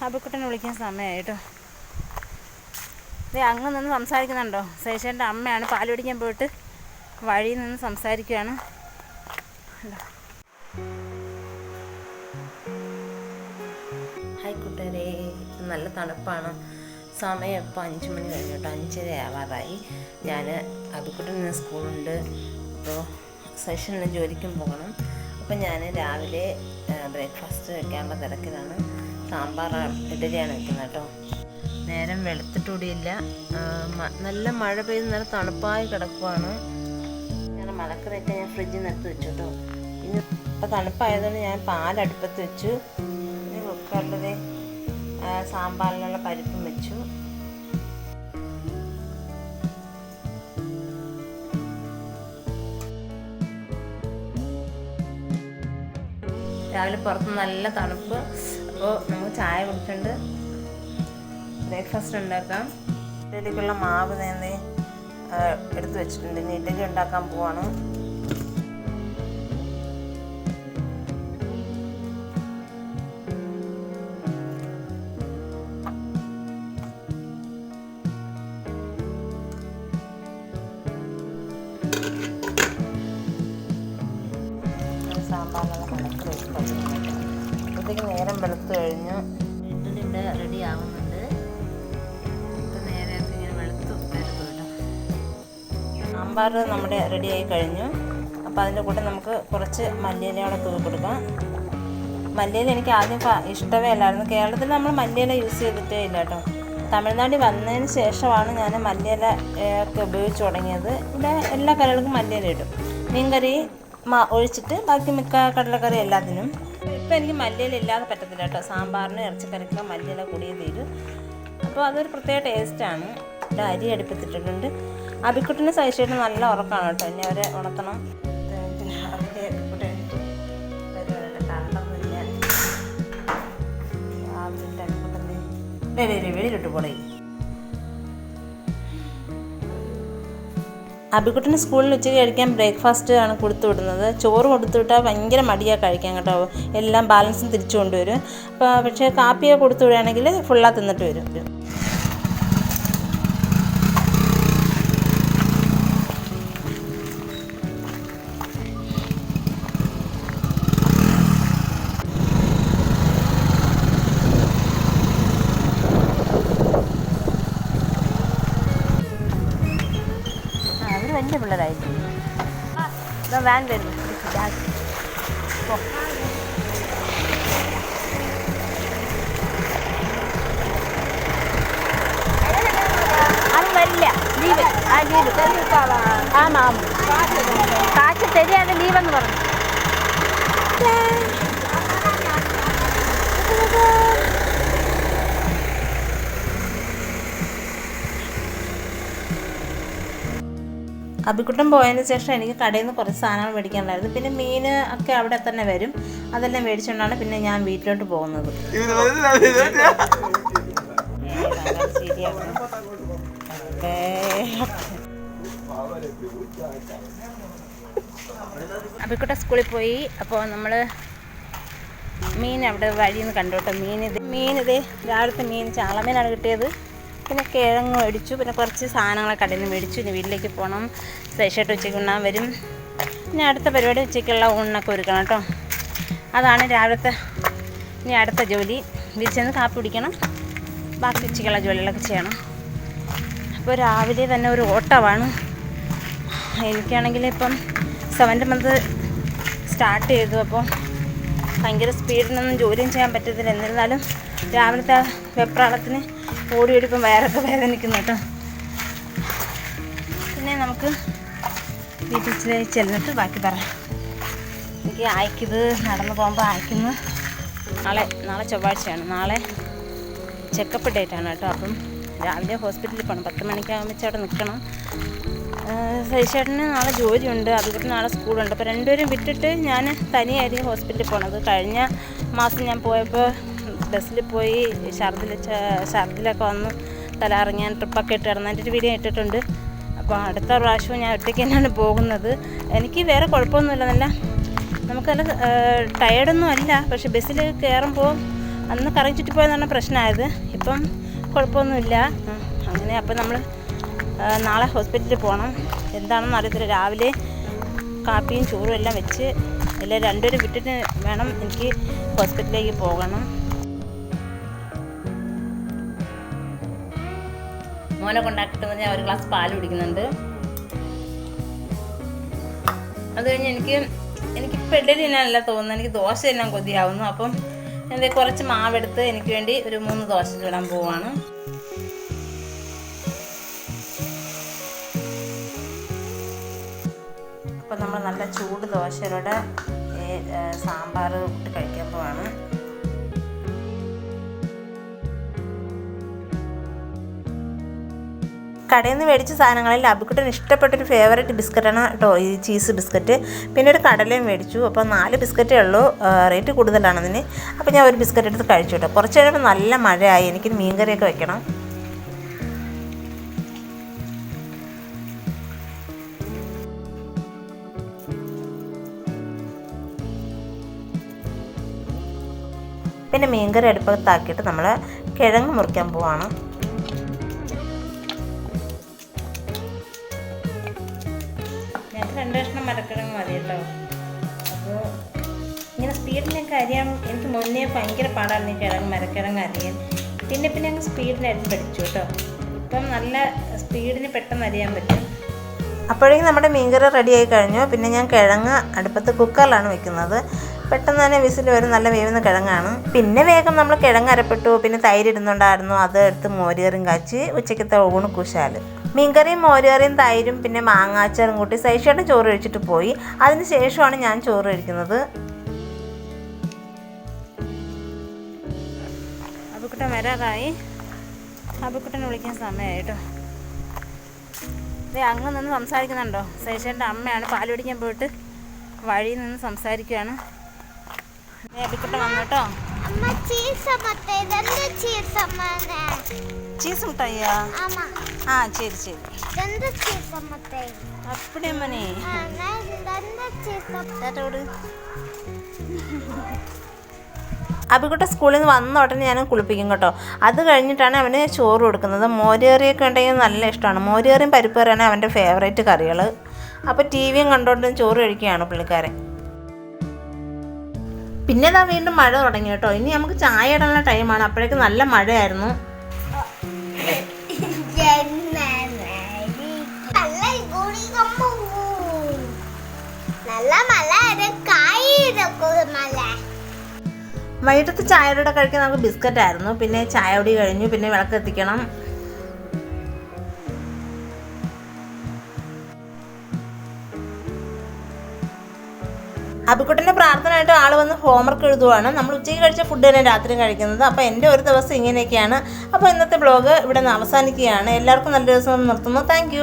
അബിക്കുട്ടനെ വിളിക്കാൻ സമയമായി കേട്ടോ. ഇത് അങ്ങ് നിന്ന് സംസാരിക്കുന്നുണ്ടോ? സേഷൻ്റെ അമ്മയാണ് പാൽ പിടിക്കാൻ പോയിട്ട് വഴിയിൽ നിന്ന് സംസാരിക്കുകയാണ്. ഹായ് കൂട്ടുകാരെ, നല്ല തണുപ്പാണ്. സമയം ഇപ്പോൾ 5 മണി കഴിഞ്ഞു കേട്ടോ. 5:30 ആവാറായി. ഞാൻ അബിക്കുട്ടന് സ്കൂളുണ്ട്, അപ്പോൾ സെഷനിൽ ജോലിക്കും പോകണം. അപ്പം ഞാൻ രാവിലെ ബ്രേക്ക്ഫാസ്റ്റ് വയ്ക്കാനുള്ള തിരക്കിലാണ്. സാമ്പാർ ഇഡലിയാണ് വയ്ക്കുന്നത് കേട്ടോ. നേരം വെളുത്തിട്ടുകൂടിയില്ല. നല്ല മഴ പെയ്ത് നല്ല തണുപ്പായി കിടക്കുവാണ്. ഞാൻ മലക്കറിയൊക്കെ ഞാൻ ഫ്രിഡ്ജിൽ നിന്ന് എടുത്ത് വെച്ചു കേട്ടോ. പിന്നെ ഇപ്പോൾ തണുപ്പായതുകൊണ്ട് ഞാൻ പാലടുപ്പത്ത് വെച്ചു. പിന്നെ കുക്കറിൽ സാമ്പാറിനുള്ള പരിപ്പും വെച്ചു. രാവിലെ പുറത്ത് നല്ല തണുപ്പ്. അപ്പോൾ നമുക്ക് ചായ കുടിച്ചിട്ടുണ്ട്, ബ്രേക്ക്ഫാസ്റ്റ് ഉണ്ടാക്കാം. ഇഡലിക്കുള്ള മാവ് നേരെ എടുത്ത് വെച്ചിട്ടുണ്ട്. ഇനി ഇഡലി ഉണ്ടാക്കാൻ പോവാണ്. സാമ്പാറിനുള്ള കണക്ക് അപ്പോഴത്തേക്ക് നേരം വെളുത്ത് കഴിഞ്ഞു. ഇഡലിൻ്റെ റെഡി ആവുന്നുണ്ട്. ഇപ്പം നേരത്തെ ഇങ്ങനെ വെളുത്ത് വരുന്നു കേട്ടോ. സാമ്പാർ നമ്മുടെ റെഡിയായി കഴിഞ്ഞു. അപ്പോൾ അതിൻ്റെ കൂടെ നമുക്ക് കുറച്ച് മല്ലിയിലയോടെ തൂക്കി കൊടുക്കാം. മല്ലിയില എനിക്ക് ആദ്യം ഇഷ്ടമേ അല്ലായിരുന്നു. കേരളത്തിൽ നമ്മൾ മല്ലിയില യൂസ് ചെയ്തിട്ടേ ഇല്ല കേട്ടോ. തമിഴ്നാട്ടിൽ വന്നതിന് ശേഷമാണ് ഞാൻ മല്ലിയില ഒക്കെ ഉപയോഗിച്ച് തുടങ്ങിയത്. ഇവിടെ എല്ലാ കറികൾക്കും മല്ലിയില ഇടും. മീൻകറി ഒഴിച്ചിട്ട് ബാക്കി മിക്ക കടലക്കറി എല്ലാത്തിനും. ഇപ്പം എനിക്ക് മല്ലിയില ഇല്ലാതെ പറ്റത്തില്ല കേട്ടോ. സാമ്പാറിന് ഇറച്ചിക്കറിക്ക് മല്ലിയില കൂടിയേ തീരും. അപ്പോൾ അതൊരു പ്രത്യേക ടേസ്റ്റാണ്. ഇവിടെ അരി അടുപ്പത്തിട്ടിട്ടുണ്ട്. അബിക്കുട്ടിന് സഹിച്ചിട്ട് നല്ല ഉറക്കമാണ് കേട്ടോ. ഇനി അവരെ ഉണർത്തണം. പിന്നെ അവരെ അബിക്കുട്ടൻ കണ്ടൊന്നുമില്ല. രാവിലെ അബിക്കുട്ടൻ്റെ വെളിയിലിട്ട് പോളേ. അബിക്കുട്ടന് സ്കൂളിൽ ഉച്ചയ്ക്ക് കഴിക്കാൻ ബ്രേക്ക്ഫാസ്റ്റ് ആണ് കൊടുത്തു വിടുന്നത്. ചോറ് കൊടുത്തു വിട്ടാൽ ഭയങ്കര മടിയാണ് കഴിക്കാൻ കേട്ടോ. എല്ലാം ബാലൻസും തിരിച്ചു കൊണ്ടുവരും. അപ്പോൾ പക്ഷേ കാപ്പിയൊക്കെ കൊടുത്തു വിടുകയാണെങ്കിൽ ഫുള്ളാ തിന്നിട്ട് വരും. വലിയ പിള്ളേരായിരിക്കും. വാൻ വരുന്നു. അത് വരില്ല. ലീവ് ആമാം കാശ് തരികയാണ് ലീവെന്ന് പറഞ്ഞു. അബിക്കുട്ടൻ പോയതിന് ശേഷം എനിക്ക് കടയിൽ നിന്ന് കുറച്ച് സാധനങ്ങൾ മേടിക്കാനുണ്ടായിരുന്നു. പിന്നെ മീൻ ഒക്കെ അവിടെ തന്നെ വരും. അതെല്ലാം മേടിച്ചുകൊണ്ടാണ് പിന്നെ ഞാൻ വീട്ടിലോട്ട് പോകുന്നത്. അബിക്കുട്ടൻ സ്കൂളിൽ പോയി. അപ്പോൾ നമ്മൾ മീൻ അവിടെ വഴിയിൽ നിന്ന് കണ്ടോട്ടെ. മീനിത് രാവിലത്തെ മീൻ ചാളമീനാണ് കിട്ടിയത്. പിന്നെ കിഴങ്ങ് മേടിച്ചു. പിന്നെ കുറച്ച് സാധനങ്ങളൊക്കെ കടയിൽ നിന്ന് മേടിച്ചു. ഇനി വീട്ടിലേക്ക് പോകണം. ഫ്രഷായിട്ട് ഉച്ചയ്ക്ക് ഉണ്ണാൻ വരും. പിന്നെ അടുത്ത പരിപാടി ഉച്ചയ്ക്കുള്ള ഊണിനൊക്കെ ഒരുക്കണം കേട്ടോ. അതാണ് രാവിലത്തെ ഇനി അടുത്ത ജോലി. വീട്ടിൽ ചെന്ന് കാപ്പി പിടിക്കണം. ബാക്കി ഉച്ചയ്ക്കുള്ള ജോലികളൊക്കെ ചെയ്യണം. അപ്പോൾ രാവിലെ തന്നെ ഒരു ഓട്ടമാണ്. എനിക്കാണെങ്കിൽ ഇപ്പം 7th month സ്റ്റാർട്ട് ചെയ്തു. അപ്പോൾ ഭയങ്കര സ്പീഡിനൊന്നും ജോലിയും ചെയ്യാൻ പറ്റത്തില്ല. എന്നിരുന്നാലും രാവിലത്തെ വെപ്രാളത്തിന് ഓടിയോടിപ്പം വയറൊക്കെ വേദനിക്കുന്നു കേട്ടോ. പിന്നെ നമുക്ക് വീട്ടിൽ ചെന്നിട്ട് ബാക്കി പറയാം. എനിക്ക് ആയിക്കിത് നടന്നു പോകുമ്പോൾ ആയിക്കുന്നു. നാളെ ചൊവ്വാഴ്ചയാണ്. നാളെ ചെക്കപ്പ് ഡേറ്റാണ് കേട്ടോ. അപ്പം രാവിലെ ഹോസ്പിറ്റലിൽ പോകണം. 10 മണിക്കാകുമ്പോൾ അവിടെ നിൽക്കണം. സൈശേട്ടന് നാളെ ജോലിയുണ്ട്. അതുകൊണ്ട് നാളെ സ്കൂളുണ്ട്. അപ്പോൾ രണ്ടുപേരും വിട്ടിട്ട് ഞാൻ തനിയായിരിക്കും ഹോസ്പിറ്റലിൽ പോകണത്. കഴിഞ്ഞ മാസം ഞാൻ പോയപ്പോൾ ബസ്സിൽ പോയി ഛർദിലൊക്കെ വന്ന് തലകറങ്ങാൻ ട്രിപ്പൊക്കെ ഇട്ട് കിടന്ന് എൻ്റെ ഒരു വീഡിയോ ഇട്ടിട്ടുണ്ട്. അപ്പോൾ അടുത്ത പ്രാവശ്യവും ഞാൻ ഒറ്റയ്ക്ക് തന്നെയാണ് പോകുന്നത്. എനിക്ക് വേറെ കുഴപ്പമൊന്നുമില്ല. നല്ല നമുക്ക് നല്ല ടയേർഡൊന്നും അല്ല. പക്ഷെ ബസ്സിൽ കയറുമ്പോൾ അന്ന് കറങ്ങി ചുറ്റിപ്പോയെന്നാണ് പ്രശ്നമായത്. ഇപ്പം കുഴപ്പമൊന്നുമില്ല. അങ്ങനെ അപ്പം നമ്മൾ നാളെ ഹോസ്പിറ്റലിൽ പോകണം. എന്താണെന്ന് അറിയത്തില്ല. രാവിലെ കാപ്പിയും ചോറും എല്ലാം വെച്ച് എല്ലാം രണ്ടുപേരും വിട്ടിട്ട് വേണം എനിക്ക് ഹോസ്പിറ്റലിലേക്ക് പോകണം. മോനെ കൊണ്ടാക്കിയിട്ട് ഞാൻ ഒരു ഗ്ലാസ് പാൽ കുടിക്കുന്നുണ്ട്. അത് കഴിഞ്ഞ് എനിക്കിപ്പോൾ ഇഡലി തിന്നാനല്ല തോന്നുന്നത്, എനിക്ക് ദോശ തിന്നാൻ കൊതിയാവുന്നു. അപ്പം ഞാൻ കുറച്ച് മാവെടുത്ത് എനിക്ക് വേണ്ടി ഒരു 3 ദോശ ചൂടാൻ പോവാണ്. അപ്പം നമ്മൾ നല്ല ചൂട് ദോശയുടെ സാമ്പാർ ഇട്ട് കഴിക്കാൻ പോവാണ്. കടയിൽ നിന്ന് മേടിച്ച സാധനങ്ങളിൽ അബിക്കുട്ടന് ഇഷ്ടപ്പെട്ടൊരു ഫേവറേറ്റ് ബിസ്ക്കറ്റാണ് കേട്ടോ ഈ ചീസ് ബിസ്ക്കറ്റ്. പിന്നെ ഒരു കടലയും മേടിച്ചു. അപ്പോൾ 4 ബിസ്ക്കറ്റേ ഉള്ളൂ, റേറ്റ് കൂടുതലാണ് അതിന്. അപ്പോൾ ഞാൻ ഒരു ബിസ്ക്കറ്റ് എടുത്ത് കഴിച്ചു കേട്ടോ. കുറച്ച് കഴിയുമ്പോൾ നല്ല മഴയായി, എനിക്ക് മീൻകറിയൊക്കെ വെക്കണം. പിന്നെ മീൻകറി അടുപ്പത്താക്കിയിട്ട് നമ്മൾ കിഴങ്ങ് മുറിക്കാൻ പോവാണ്. ഞങ്ങൾക്ക് 2 കഷ്ണം മരക്കിഴങ്ങ് മതി കേട്ടോ. അപ്പോൾ ഇങ്ങനെ സ്പീഡിനൊക്കെ അരിയാൻ എനിക്ക് മുന്നേ ഭയങ്കര പാടായിരുന്നു ഈ മരക്കിഴങ്ങ് അരിയാൻ. പിന്നെ അങ്ങ് സ്പീഡിനായിരുന്നു പഠിച്ചു കേട്ടോ. ഇപ്പം നല്ല സ്പീഡിന് പെട്ടെന്ന് അരിയാൻ പറ്റും. അപ്പോഴേക്കും നമ്മുടെ മീൻകറി റെഡിയായി കഴിഞ്ഞു. പിന്നെ ഞാൻ കിഴങ്ങ് അടുപ്പത്ത് കുക്കറിലാണ് വെക്കുന്നത്. പെട്ടെന്ന് തന്നെ വിസിൽ വരും, നല്ല വേവുന്ന കിഴങ്ങാണ്. പിന്നെ വേഗം നമ്മൾ കിഴങ്ങ് അരപ്പെട്ടു. പിന്നെ തൈര് ഇടുന്നുണ്ടായിരുന്നു, അത് എടുത്ത് മോരുകറിയും കാച്ചി ഉച്ചയ്ക്കത്തെ ഊണ് കുശാല്. മീൻകറിയും മോരുകറിയും തൈരും പിന്നെ മാങ്ങാച്ചാറും കൂട്ടി സൈഷേട്ടൻ ചോറ് കഴിച്ചിട്ട് പോയി. അതിന് ശേഷമാണ് ഞാൻ ചോറ് കഴിക്കുന്നത്. അബിക്കുട്ടൻ വരാറായി. അബിക്കുട്ടനെ വിളിക്കാൻ സമയമായി കേട്ടോ. അതെ, അങ്ങ് നിന്ന് സംസാരിക്കുന്നുണ്ടോ? സൈഷേട്ടൻ്റെ അമ്മയാണ് പാൽ പിടിക്കാൻ പോയിട്ട് വഴിയിൽ നിന്ന് സംസാരിക്കുകയാണ്. അബിക്കുട്ടൻ വന്നു കേട്ടോ. ചീസ് മുട്ടായിയാ? ആ ശരി. അപ്പടി അമ്മനെ അബിക്കുട്ട സ്കൂളിൽ നിന്ന് വന്ന ഉടനെ ഞാൻ കുളിപ്പിക്കും കേട്ടോ. അത് കഴിഞ്ഞിട്ടാണ് അവന് ചോറ് കൊടുക്കുന്നത്. മോരുകറിയൊക്കെ ഉണ്ടെങ്കിൽ നല്ല ഇഷ്ടമാണ്. മോരുകറിയും പരിപ്പ് കറിയാണ് അവൻ്റെ ഫേവറേറ്റ് കറികൾ. അപ്പോൾ ടിവിയും കണ്ടുകൊണ്ട് ചോറ് കഴിക്കുകയാണ് പുള്ളിക്കാരൻ. പിന്നെ ഇതാ വീണ്ടും മഴ തുടങ്ങി കേട്ടോ. ഇനി നമുക്ക് ചായ ഇടാനുള്ള ടൈമാണ്. അപ്പോഴേക്കും നല്ല മഴയായിരുന്നു. വൈകിട്ടത്തെ ചായയുടെ കഴിക്കാൻ നമുക്ക് ബിസ്ക്കറ്റ് ആയിരുന്നു. പിന്നെ ചായ കുടി കഴിഞ്ഞു. പിന്നെ വിളക്ക് എത്തിക്കണം. അബിക്കുട്ടൻ്റെ പ്രാർത്ഥനയായിട്ട് ആൾ വന്ന് ഹോംവർക്ക് എഴുതുവാണ്. നമ്മൾ ഉച്ചയ്ക്ക് കഴിച്ച ഫുഡ് തന്നെ രാത്രി കഴിക്കുന്നത്. അപ്പോൾ എൻ്റെ ഒരു ദിവസം ഇങ്ങനെയൊക്കെയാണ്. അപ്പോൾ ഇന്നത്തെ ബ്ലോഗ് ഇവിടെ നിന്ന് അവസാനിക്കുകയാണ്. എല്ലാവർക്കും നല്ല ദിവസം നിർത്തുന്നു. താങ്ക്